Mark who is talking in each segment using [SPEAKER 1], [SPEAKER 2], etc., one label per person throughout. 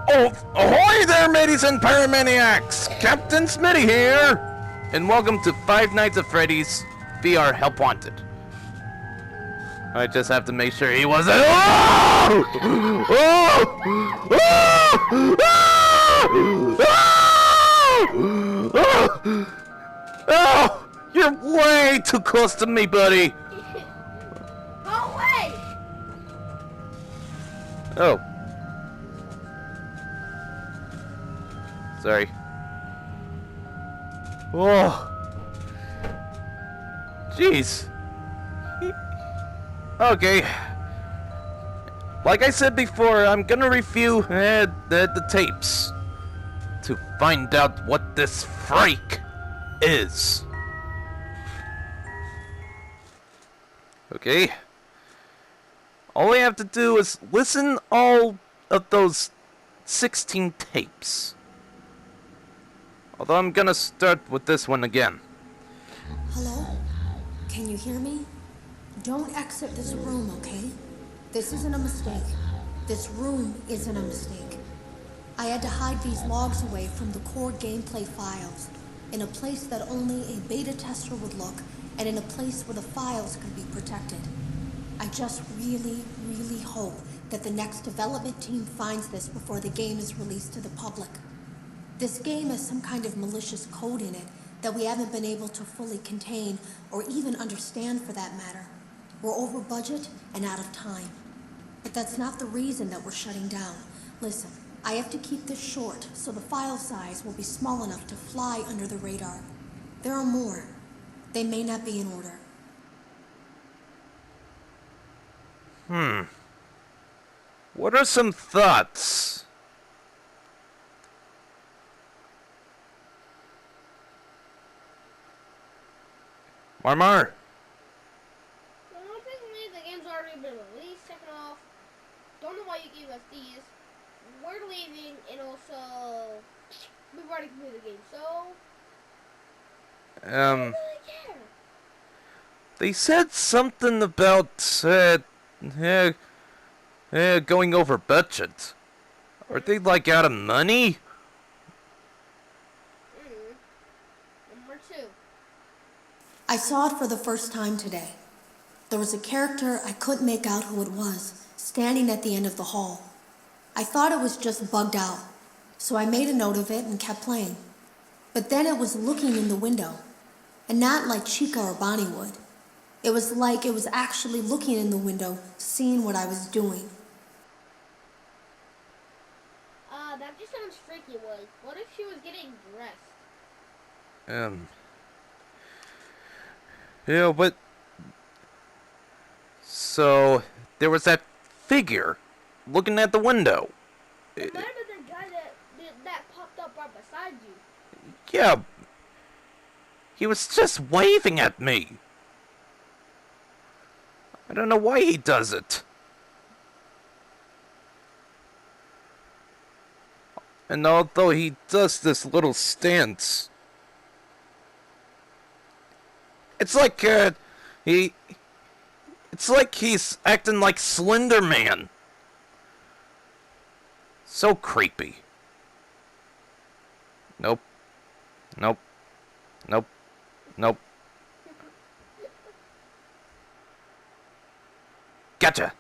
[SPEAKER 1] Oh, ahoy there, mateys and paramaniacs! Captain Smitty here! And welcome to Five Nights at Freddy's VR Help Wanted. I just have to make sure he wasn't. Oh! Oh! Oh! Oh! Oh! Oh! You're way too close to me, buddy!
[SPEAKER 2] Go away!
[SPEAKER 1] Oh. Sorry. Oh. Jeez. Okay. Like I said before, I'm gonna review the tapes to find out what this freak is. Okay. All we have to do is listen all of those 16 tapes. Although I'm gonna start with this one again.
[SPEAKER 3] Hello? Can you hear me? Don't exit this room, okay? This isn't a mistake. This room isn't a mistake. I had to hide these logs away from the core gameplay files, in a place that only a beta tester would look, and in a place where the files could be protected. I just really hope that the next development team finds this before the game is released to the public. This game has some kind of malicious code in it that we haven't been able to fully contain or even understand for that matter. We're over budget and out of time. But that's not the reason that we're shutting down. Listen, I have to keep this short so the file size will be small enough to fly under the radar. There are more. They may not be in order.
[SPEAKER 1] What are some thoughts? Marmar?
[SPEAKER 2] Well, basically, the game's already been released. Second off, don't know why you gave us these. We're leaving, and also, we've already completed the game, so I don't really care.
[SPEAKER 1] They said something about, going over budget. Are they, like, out of money?
[SPEAKER 2] Number 2.
[SPEAKER 3] I saw it for the first time today. There was a character I couldn't make out who it was, standing at the end of the hall. I thought it was just bugged out, so I made a note of it and kept playing. But then it was looking in the window, and not like Chica or Bonnie would. It was like it was actually looking in the window, seeing what I was doing.
[SPEAKER 2] That just sounds freaky. What if she was getting dressed?
[SPEAKER 1] Yeah, but... So, there was that figure looking at the window.
[SPEAKER 2] It might have been the guy that popped up right beside you.
[SPEAKER 1] Yeah. He was just waving at me. I don't know why he does it. And although he does this little stance, it's like it's like he's acting like Slender Man. So creepy. Nope. Nope. Nope. Nope. Gotcha.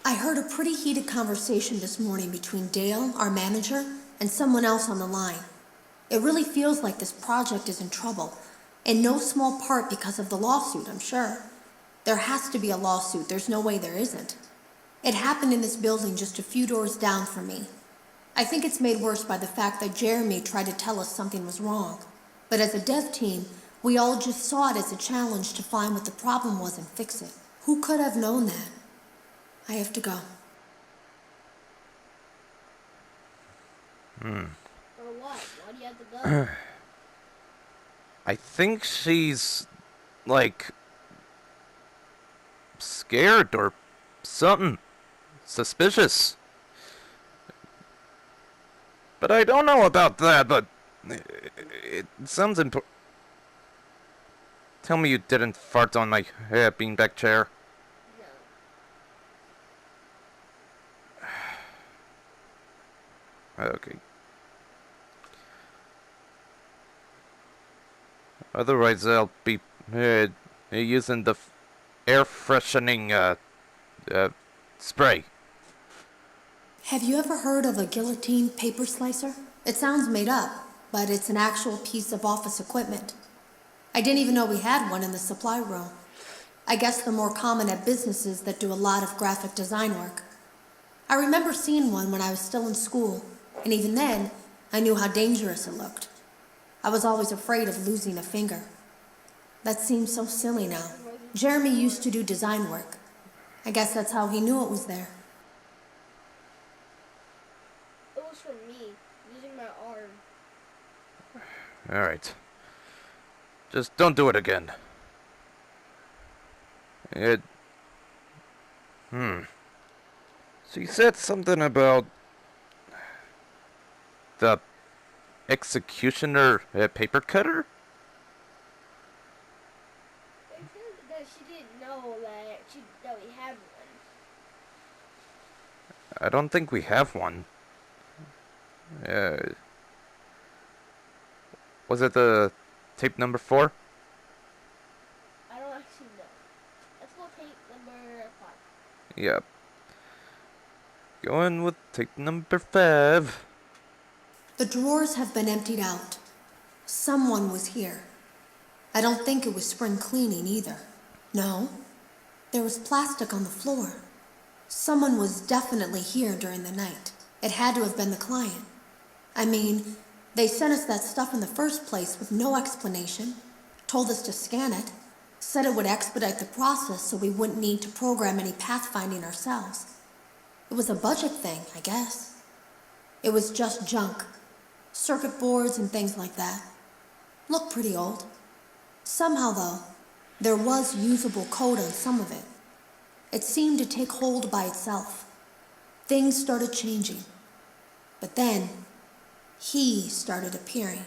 [SPEAKER 3] I heard a pretty heated conversation this morning between Dale, our manager, and someone else on the line. It really feels like this project is in trouble, in no small part because of the lawsuit, I'm sure. There has to be a lawsuit, there's no way there isn't. It happened in this building just a few doors down from me. I think it's made worse by the fact that Jeremy tried to tell us something was wrong. But as a dev team, we all just saw it as a challenge to find what the problem was and fix it. Who could have known that? I have to go.
[SPEAKER 2] Or what? Why do you have to go?
[SPEAKER 1] I think she's, like, scared or something. Suspicious. But I don't know about that, but it sounds important. Tell me you didn't fart on my beanbag chair. Okay. Otherwise, I'll be using the air freshening spray.
[SPEAKER 3] Have you ever heard of a guillotine paper slicer? It sounds made up, but it's an actual piece of office equipment. I didn't even know we had one in the supply room. I guess they're more common at businesses that do a lot of graphic design work. I remember seeing one when I was still in school, and even then, I knew how dangerous it looked. I was always afraid of losing a finger. That seems so silly now. Jeremy used to do design work. I guess that's how he knew it was there.
[SPEAKER 2] It was for me, using my arm.
[SPEAKER 1] Alright. Just don't do it again. So you said something about the executioner paper cutter?
[SPEAKER 2] It said that she didn't know that we had one.
[SPEAKER 1] I don't think we have one. Was it the tape number 4?
[SPEAKER 2] I don't actually know. Let's go tape number 5.
[SPEAKER 1] Yep. Going with tape number 5.
[SPEAKER 3] The drawers have been emptied out. Someone was here. I don't think it was spring cleaning either. No, there was plastic on the floor. Someone was definitely here during the night. It had to have been the client. I mean, they sent us that stuff in the first place with no explanation, told us to scan it, said it would expedite the process so we wouldn't need to program any pathfinding ourselves. It was a budget thing, I guess. It was just junk. Circuit boards and things like that. Looked pretty old. Somehow, though, there was usable code on some of it. It seemed to take hold by itself. Things started changing. But then, he started appearing.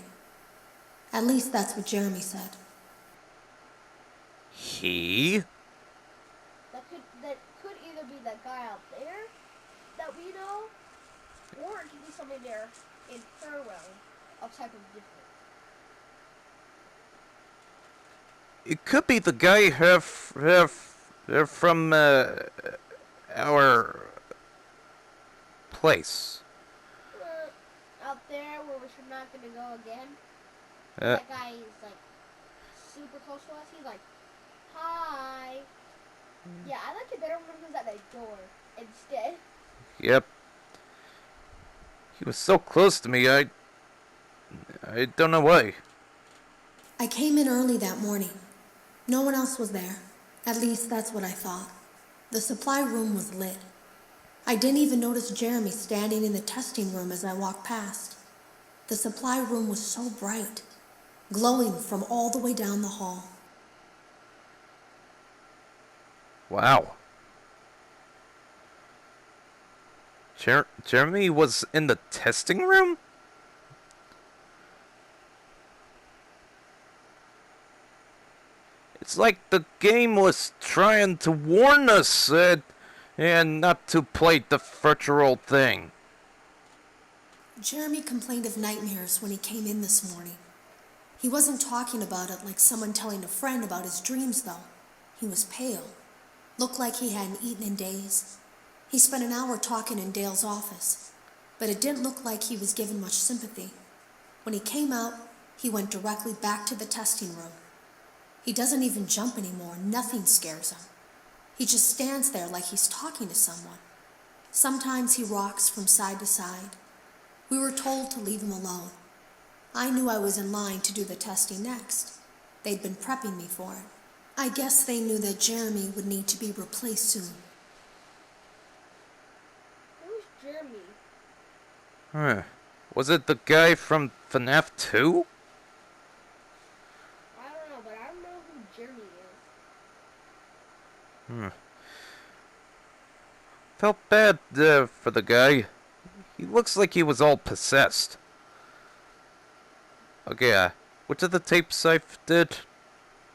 [SPEAKER 3] At least that's what Jeremy said.
[SPEAKER 1] He?
[SPEAKER 2] That could either be that guy out there that we know, or it could be somebody there in her realm of type of different.
[SPEAKER 1] It could be the guy from our place.
[SPEAKER 2] Out there where we're not gonna go again.
[SPEAKER 1] Uh,
[SPEAKER 2] That guy is like super close to us. He's like, "Hi." Yeah, I like it better when he was at the door instead.
[SPEAKER 1] Yep. He was so close to me, I don't know why.
[SPEAKER 3] I came in early that morning. No one else was there. At least that's what I thought. The supply room was lit. I didn't even notice Jeremy standing in the testing room as I walked past. The supply room was so bright, glowing from all the way down the hall.
[SPEAKER 1] Wow. Jeremy was in the testing room? It's like the game was trying to warn us and not to play the virtual thing.
[SPEAKER 3] Jeremy complained of nightmares when he came in this morning. He wasn't talking about it like someone telling a friend about his dreams, though. He was pale. Looked like he hadn't eaten in days. He spent an hour talking in Dale's office, but it didn't look like he was given much sympathy. When he came out, he went directly back to the testing room. He doesn't even jump anymore. Nothing scares him. He just stands there like he's talking to someone. Sometimes he rocks from side to side. We were told to leave him alone. I knew I was in line to do the testing next. They'd been prepping me for it. I guess they knew that Jeremy would need to be replaced soon.
[SPEAKER 2] Who's Jeremy?
[SPEAKER 1] Huh. Was it the guy from FNAF 2?
[SPEAKER 2] I don't know, but I don't know who Jeremy is.
[SPEAKER 1] Felt bad for the guy. He looks like he was all possessed. Okay, which of the tapes I did?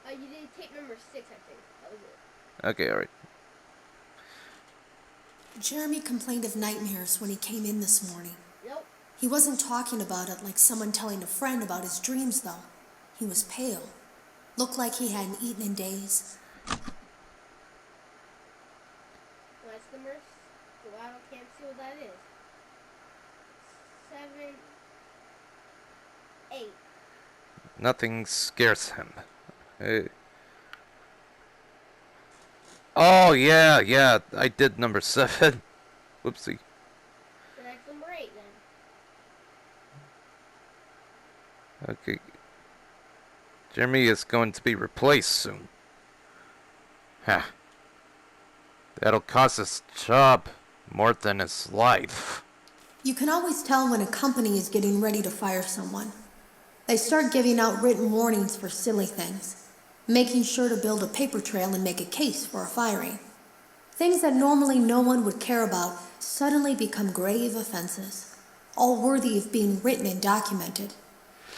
[SPEAKER 2] You did tape number 6, I think. That was it.
[SPEAKER 1] Okay, alright.
[SPEAKER 3] Jeremy complained of nightmares when he came in this morning.
[SPEAKER 2] Nope.
[SPEAKER 3] He wasn't talking about it like someone telling a friend about his dreams, though. He was pale. Looked like he hadn't eaten in days.
[SPEAKER 2] What's the mercy? Well, I can't see what that is. 7, 8.
[SPEAKER 1] Nothing scares him. Oh, yeah, I did number 7. Whoopsie.
[SPEAKER 2] So that's number 8 then.
[SPEAKER 1] Okay. Jeremy is going to be replaced soon. Huh. That'll cost his job more than his life.
[SPEAKER 3] You can always tell when a company is getting ready to fire someone. They start giving out written warnings for silly things, making sure to build a paper trail and make a case for a firing. Things that normally no one would care about suddenly become grave offenses, all worthy of being written and documented.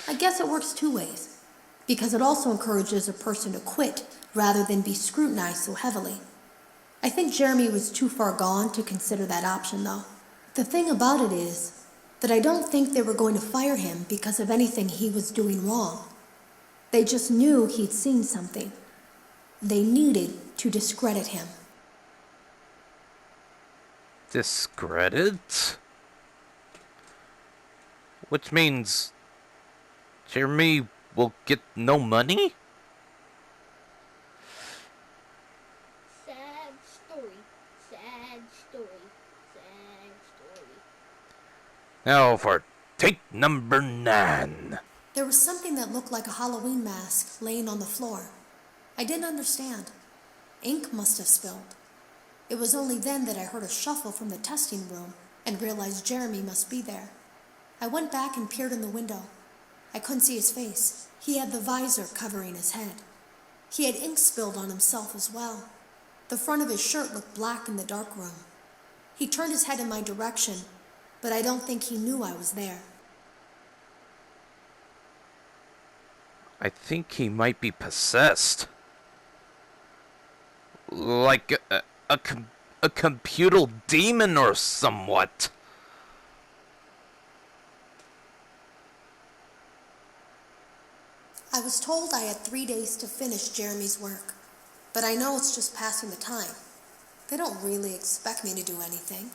[SPEAKER 3] I guess it works two ways, because it also encourages a person to quit rather than be scrutinized so heavily. I think Jeremy was too far gone to consider that option, though. The thing about it is that I don't think they were going to fire him because of anything he was doing wrong. They just knew he'd seen something. They needed to discredit him.
[SPEAKER 1] Discredit? Which means Jeremy will get no money?
[SPEAKER 2] Sad story. Sad story. Sad story.
[SPEAKER 1] Now for take number 9.
[SPEAKER 3] There was something that looked like a Halloween mask laying on the floor. I didn't understand. Ink must have spilled. It was only then that I heard a shuffle from the testing room and realized Jeremy must be there. I went back and peered in the window. I couldn't see his face. He had the visor covering his head. He had ink spilled on himself as well. The front of his shirt looked black in the dark room. He turned his head in my direction, but I don't think he knew I was there.
[SPEAKER 1] I think he might be possessed. Like a computer demon or somewhat.
[SPEAKER 3] I was told I had 3 days to finish Jeremy's work, but I know it's just passing the time. They don't really expect me to do anything.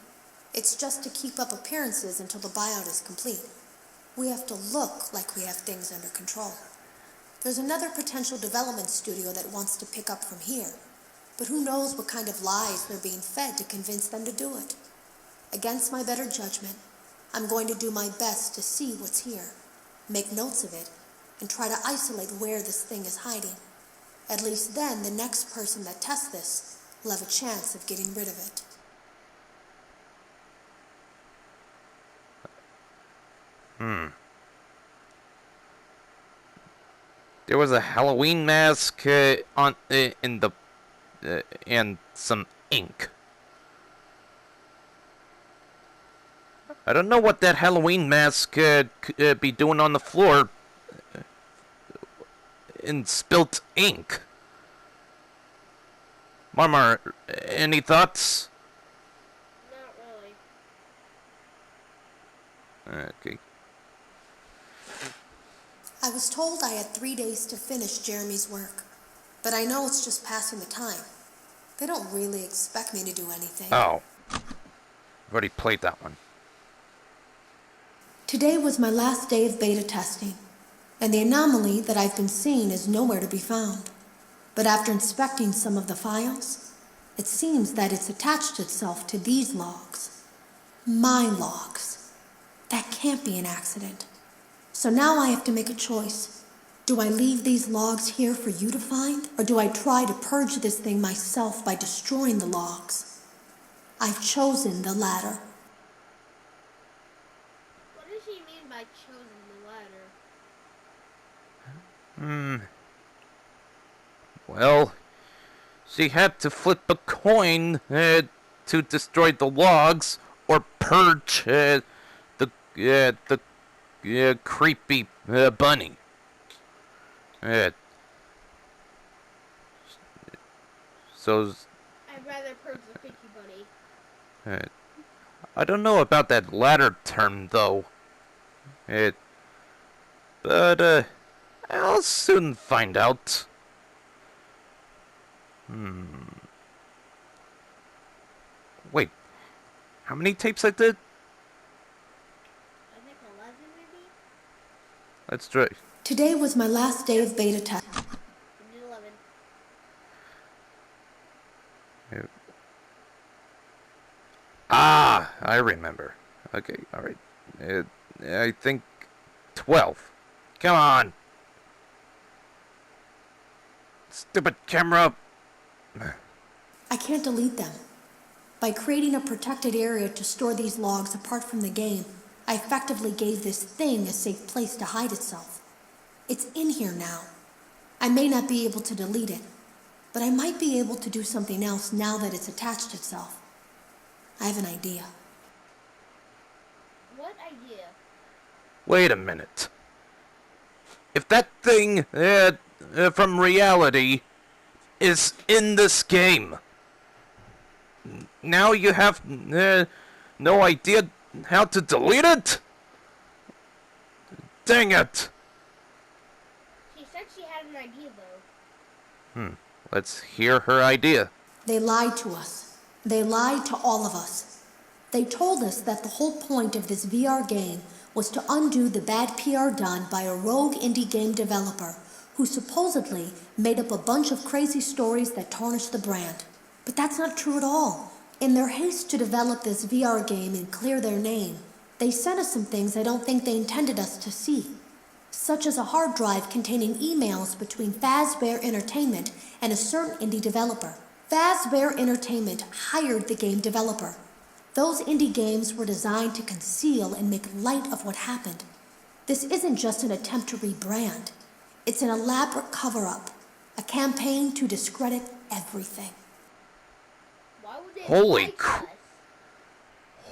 [SPEAKER 3] It's just to keep up appearances until the buyout is complete. We have to look like we have things under control. There's another potential development studio that wants to pick up from here, but who knows what kind of lies they're being fed to convince them to do it. Against my better judgment, I'm going to do my best to see what's here, make notes of it, and try to isolate where this thing is hiding. At least then, the next person that tests this will have a chance of getting rid of it.
[SPEAKER 1] There was a Halloween mask on in the and some ink. I don't know what that Halloween mask could be doing on the floor in spilt ink. Marmar, any thoughts?
[SPEAKER 2] Not really.
[SPEAKER 1] Okay.
[SPEAKER 3] I was told I had 3 days to finish Jeremy's work, but I know it's just passing the time. They don't really expect me to do anything.
[SPEAKER 1] Oh. I've already played that one.
[SPEAKER 3] Today was my last day of beta testing, and the anomaly that I've been seeing is nowhere to be found. But after inspecting some of the files, it seems that it's attached itself to these logs. My logs. That can't be an accident. So now I have to make a choice. Do I leave these logs here for you to find, or do I try to purge this thing myself by destroying the logs? I've chosen the latter.
[SPEAKER 2] What does she mean by chosen the latter?
[SPEAKER 1] Well, she had to flip a coin to destroy the logs or purge the creepy bunny. So
[SPEAKER 2] I'd rather purge the picky bunny.
[SPEAKER 1] I don't know about that latter term though. It, but, I'll soon find out. Wait, how many tapes I did?
[SPEAKER 2] I think 11 maybe?
[SPEAKER 1] Let's try.
[SPEAKER 3] Today was my last day of beta test.
[SPEAKER 2] You did 11.
[SPEAKER 1] Ah, I remember. Okay, alright. I think 12. Come on! Stupid camera!
[SPEAKER 3] I can't delete them. By creating a protected area to store these logs apart from the game, I effectively gave this thing a safe place to hide itself. It's in here now. I may not be able to delete it, but I might be able to do something else now that it's attached itself. I have an idea.
[SPEAKER 2] What idea?
[SPEAKER 1] Wait a minute. If that thing, from reality, is in this game, now you have, no idea how to delete it? Dang it!
[SPEAKER 2] She said she had an idea though.
[SPEAKER 1] Let's hear her idea.
[SPEAKER 3] They lied to us. They lied to all of us. They told us that the whole point of this VR game was to undo the bad PR done by a rogue indie game developer who supposedly made up a bunch of crazy stories that tarnished the brand. But that's not true at all. In their haste to develop this VR game and clear their name, they sent us some things I don't think they intended us to see, such as a hard drive containing emails between Fazbear Entertainment and a certain indie developer. Fazbear Entertainment hired the game developer. Those indie games were designed to conceal and make light of what happened. This isn't just an attempt to rebrand. It's an elaborate cover-up, a campaign to discredit everything.
[SPEAKER 2] Why would they
[SPEAKER 1] Holy
[SPEAKER 2] like
[SPEAKER 1] cr-
[SPEAKER 2] us?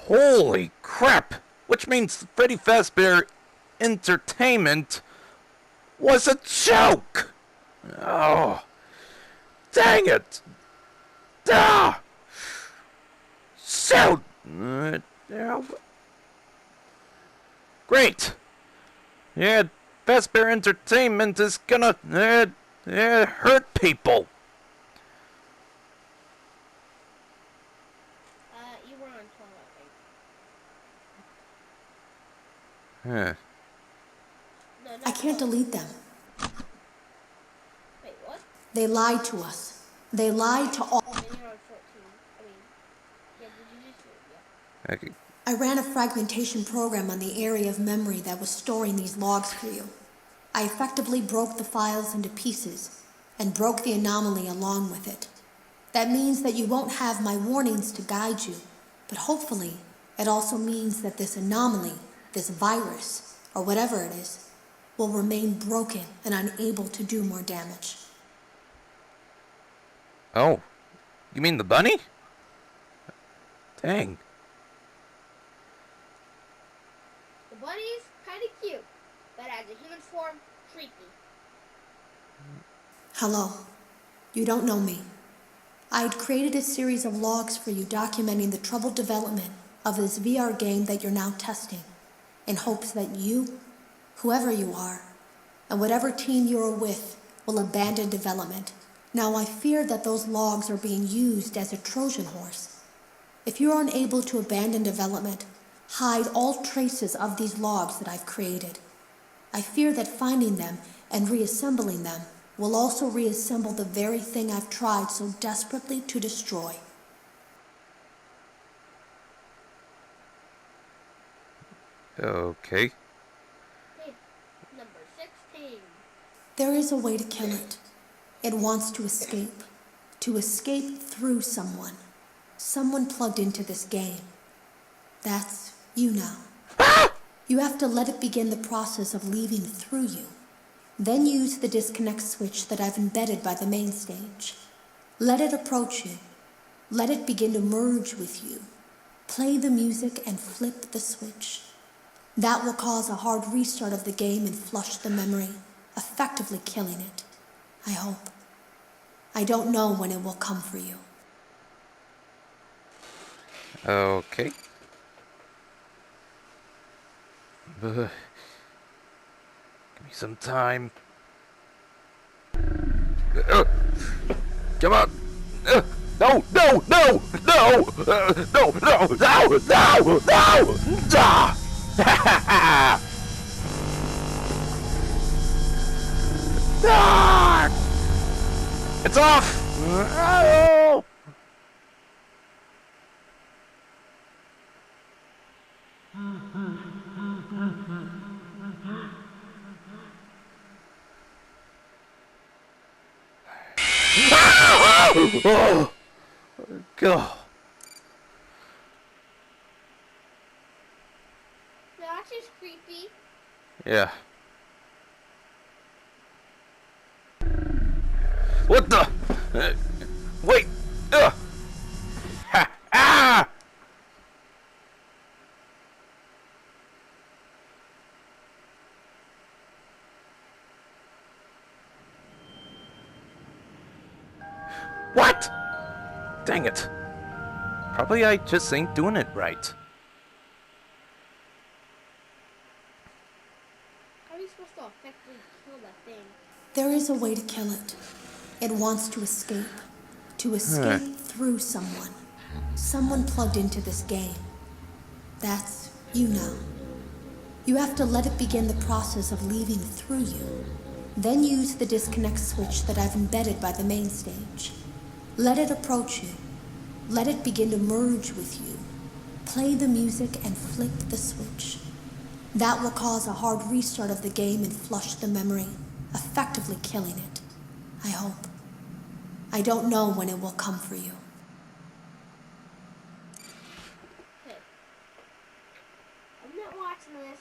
[SPEAKER 1] Holy crap! Which means Freddy Fazbear Entertainment was a joke! Oh, dang it! Ah! So, great! Yeah, Fazbear Entertainment is gonna, hurt people!
[SPEAKER 2] You were on 12, I think.
[SPEAKER 1] Huh.
[SPEAKER 2] No, not
[SPEAKER 3] I can't
[SPEAKER 2] 12.
[SPEAKER 3] delete them.
[SPEAKER 2] Wait, what?
[SPEAKER 3] They lied to us. They lied to all.
[SPEAKER 2] Then you're on 14. I mean, yeah, did you just do it? Yeah.
[SPEAKER 1] Okay.
[SPEAKER 3] I ran a fragmentation program on the area of memory that was storing these logs for you. I effectively broke the files into pieces and broke the anomaly along with it. That means that you won't have my warnings to guide you, but hopefully it also means that this anomaly, this virus, or whatever it is, will remain broken and unable to do more damage.
[SPEAKER 1] Oh, you mean the bunny? Dang.
[SPEAKER 2] The bunny's kind of cute, but as a human form, creepy.
[SPEAKER 3] Hello. You don't know me. I had created a series of logs for you documenting the troubled development of this VR game that you're now testing, in hopes that you, whoever you are, and whatever team you're with, will abandon development. Now I fear that those logs are being used as a Trojan horse. If you are unable to abandon development, hide all traces of these logs that I've created. I fear that finding them and reassembling them will also reassemble the very thing I've tried so desperately to destroy.
[SPEAKER 1] Okay.
[SPEAKER 2] Hey, number 16.
[SPEAKER 3] There is a way to kill it. It wants to escape through someone. Someone plugged into this game. That's you now. You have to let it begin the process of leaving through you. Then use the disconnect switch that I've embedded by the main stage. Let it approach you. Let it begin to merge with you. Play the music and flip the switch. That will cause a hard restart of the game and flush the memory, effectively killing it. I hope. I don't know when it will come for you.
[SPEAKER 1] Okay. Give me some time. Come on. No, no, no, no, no, no, no, no, no, no. It's off. Oh. Oh. Go.
[SPEAKER 2] That's just creepy.
[SPEAKER 1] Yeah. What the? Wait. Ha. Ah. What? Dang it. Probably I just ain't doing it right.
[SPEAKER 2] How are you supposed to effectively kill that thing?
[SPEAKER 3] There is a way to kill it. It wants to escape. To escape through someone. Someone plugged into this game. That's you now. You have to let it begin the process of leaving through you. Then use the disconnect switch that I've embedded by the main stage. Let it approach you. Let it begin to merge with you. Play the music and flip the switch. That will cause a hard restart of the game and flush the memory, effectively killing it. I hope. I don't know when it will come for you.
[SPEAKER 2] Okay. I'm not watching this.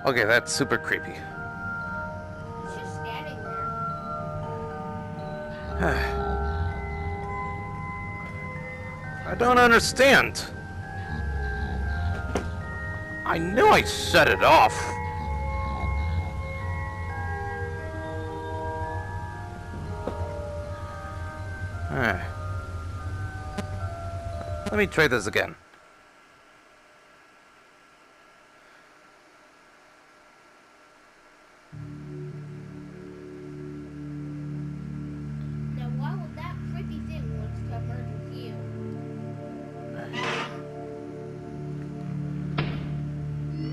[SPEAKER 1] Okay, that's super creepy.
[SPEAKER 2] It's just standing there.
[SPEAKER 1] I don't understand. I knew I shut it off. Let me try this again.
[SPEAKER 2] Now, why would that creepy thing want to merge with you?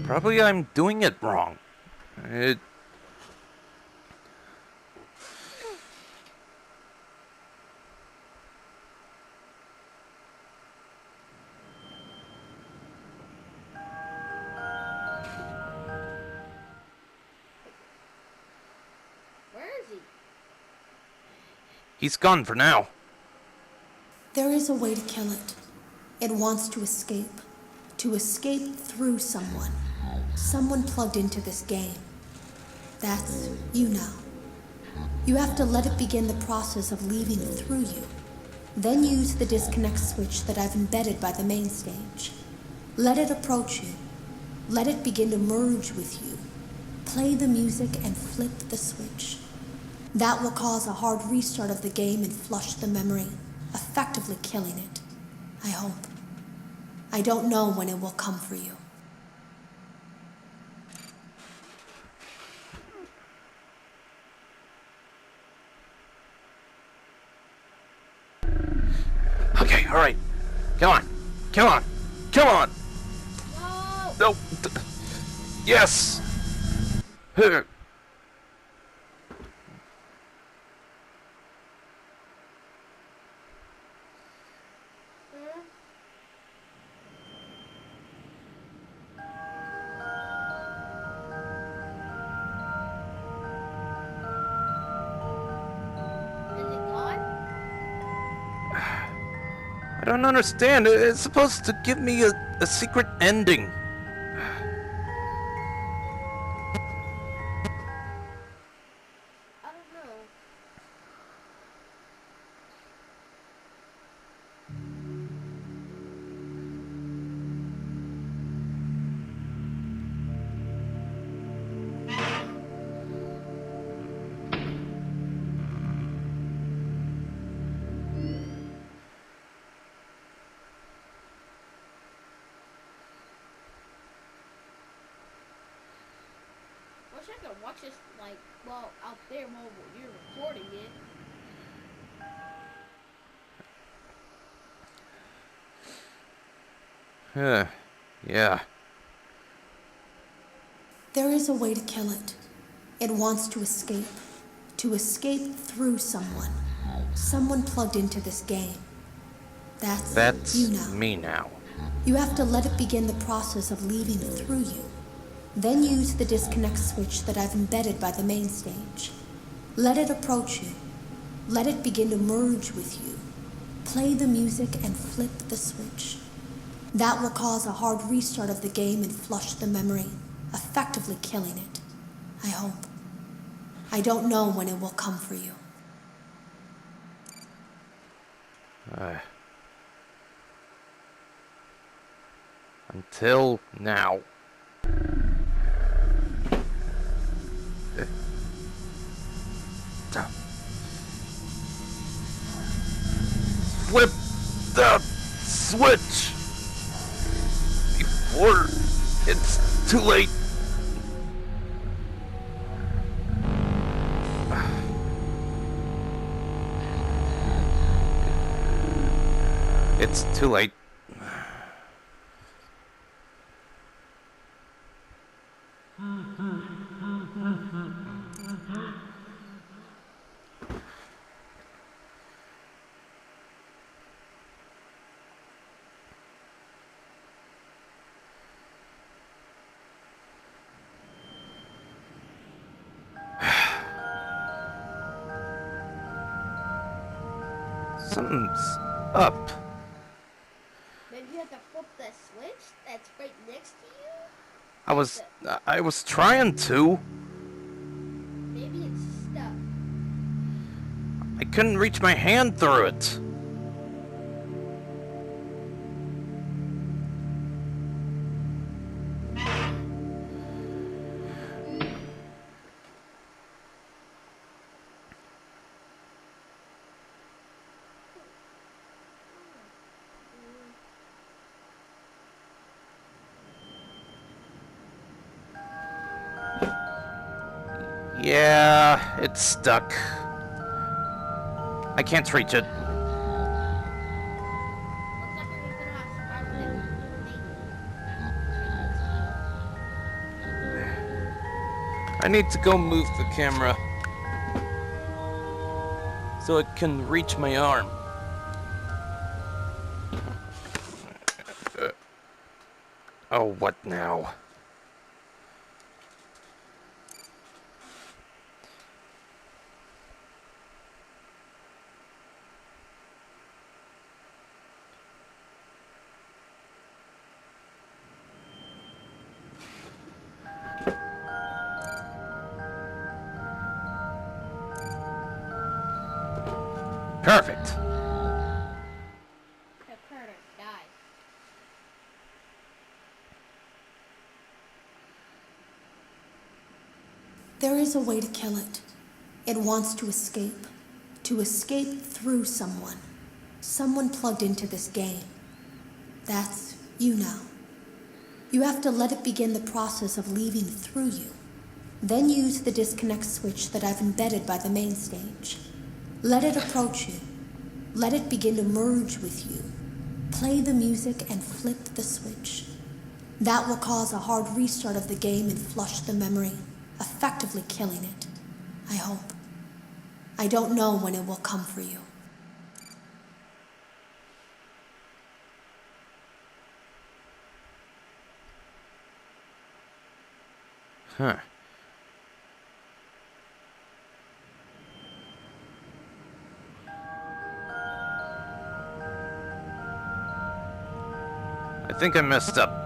[SPEAKER 1] Probably I'm doing it wrong.
[SPEAKER 2] Where is he?
[SPEAKER 1] He's gone for now.
[SPEAKER 3] There is a way to kill it. It wants to escape. To escape through someone. Someone plugged into this game. That's you now. You have to let it begin the process of leaving through you. Then use the disconnect switch that I've embedded by the main stage. Let it approach you. Let it begin to merge with you. Play the music and flip the switch. That will cause a hard restart of the game and flush the memory, effectively killing it. I hope. I don't know when it will come for you.
[SPEAKER 1] Okay, alright. Come on. Come on. Come on.
[SPEAKER 2] No!
[SPEAKER 1] No. Yes. Huh.
[SPEAKER 2] Is it gone?
[SPEAKER 1] I don't understand. It's supposed to give me a secret ending.
[SPEAKER 2] I don't know. I could watch this, like, well, out there while you're recording it.
[SPEAKER 1] Yeah.
[SPEAKER 3] There is a way to kill it. It wants to escape. To escape through someone. Someone plugged into this game. That's you now.
[SPEAKER 1] Me now.
[SPEAKER 3] You have to let it begin the process of leaving through you. Then use the disconnect switch that I've embedded by the main stage. Let it approach you. Let it begin to merge with you. Play the music and flip the switch. That will cause a hard restart of the game and flush the memory, effectively killing it. I hope. I don't know when it will come for you.
[SPEAKER 1] Until now. Flip the switch before it's too late. It's too late. Something's up.
[SPEAKER 2] Maybe you have to flip the switch that's right next to you?
[SPEAKER 1] I was trying to.
[SPEAKER 2] Maybe it's stuck.
[SPEAKER 1] I couldn't reach my hand through it. Yeah, it's stuck. I can't reach it.
[SPEAKER 2] Looks like you're just gonna have to survive it.
[SPEAKER 1] I need to go move the camera so it can reach my arm. Oh, what now? Perfect.
[SPEAKER 2] The Carter died.
[SPEAKER 3] There is a way to kill it. It wants to escape. To escape through someone. Someone plugged into this game. That's you now. You have to let it begin the process of leaving through you. Then use the disconnect switch that I've embedded by the main stage. Let it approach you. Let it begin to merge with you. Play the music and flip the switch. That will cause a hard restart of the game and flush the memory, effectively killing it. I hope. I don't know when it will come for you.
[SPEAKER 1] Huh. I think I messed up.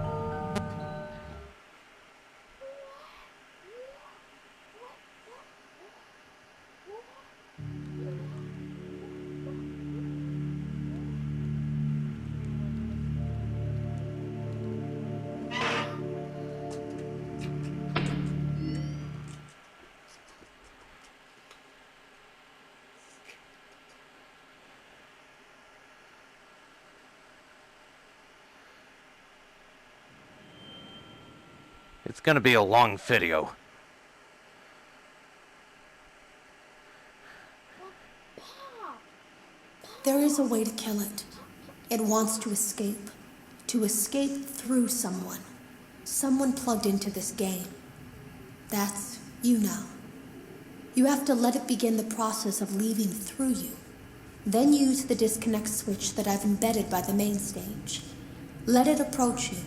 [SPEAKER 1] It's gonna be a long video.
[SPEAKER 3] There is a way to kill it. It wants to escape through someone. Someone plugged into this game. That's you now. You have to let it begin the process of leaving through you. Then use the disconnect switch that I've embedded by the main stage. Let it approach you.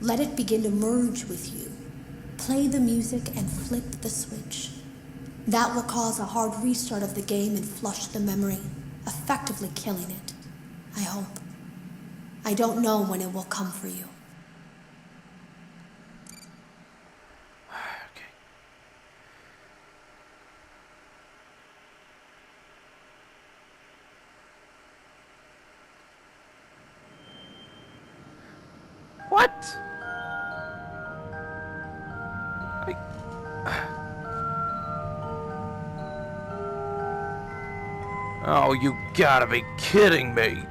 [SPEAKER 3] Let it begin to merge with you. Play the music and flip the switch. That will cause a hard restart of the game and flush the memory, effectively killing it. I hope. I don't know when it will come for you.
[SPEAKER 1] Okay. What? Oh, you gotta be kidding me.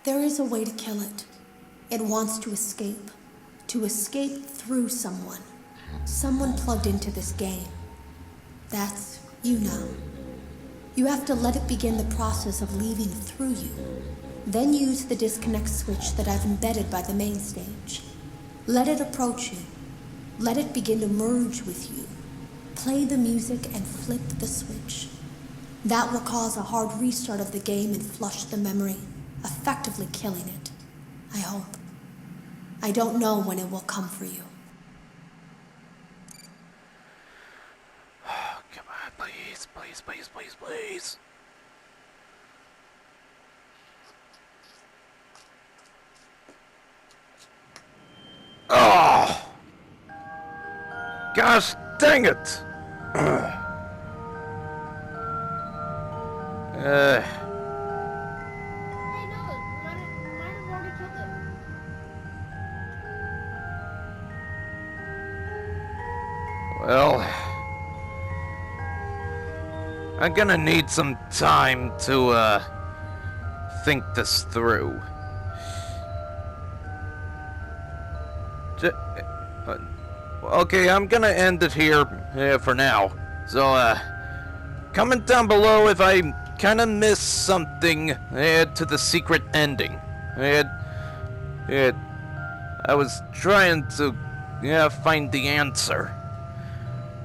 [SPEAKER 3] There is a way to kill it. It wants to escape through someone. Someone plugged into this game. That's you now. You have to let it begin the process of leaving through you. Then use the disconnect switch that I've embedded by the main stage. Let it approach you. Let it begin to merge with you. Play the music and flip the switch. That will cause a hard restart of the game and flush the memory, effectively killing it. I hope. I don't know when it will come for you.
[SPEAKER 1] Come on, please, please, please, please, please. Oh! Gosh dang it! Well, I'm gonna need some time to, think this through. Okay, I'm gonna end it here for now. So, comment down below if I kinda missed something to the secret ending. I was trying to find the answer.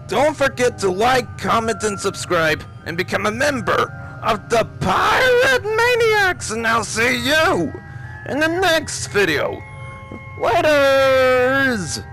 [SPEAKER 1] Don't forget to like, comment, and subscribe, and become a member of the Pirate Maniacs, and I'll see you in the next video. Laters!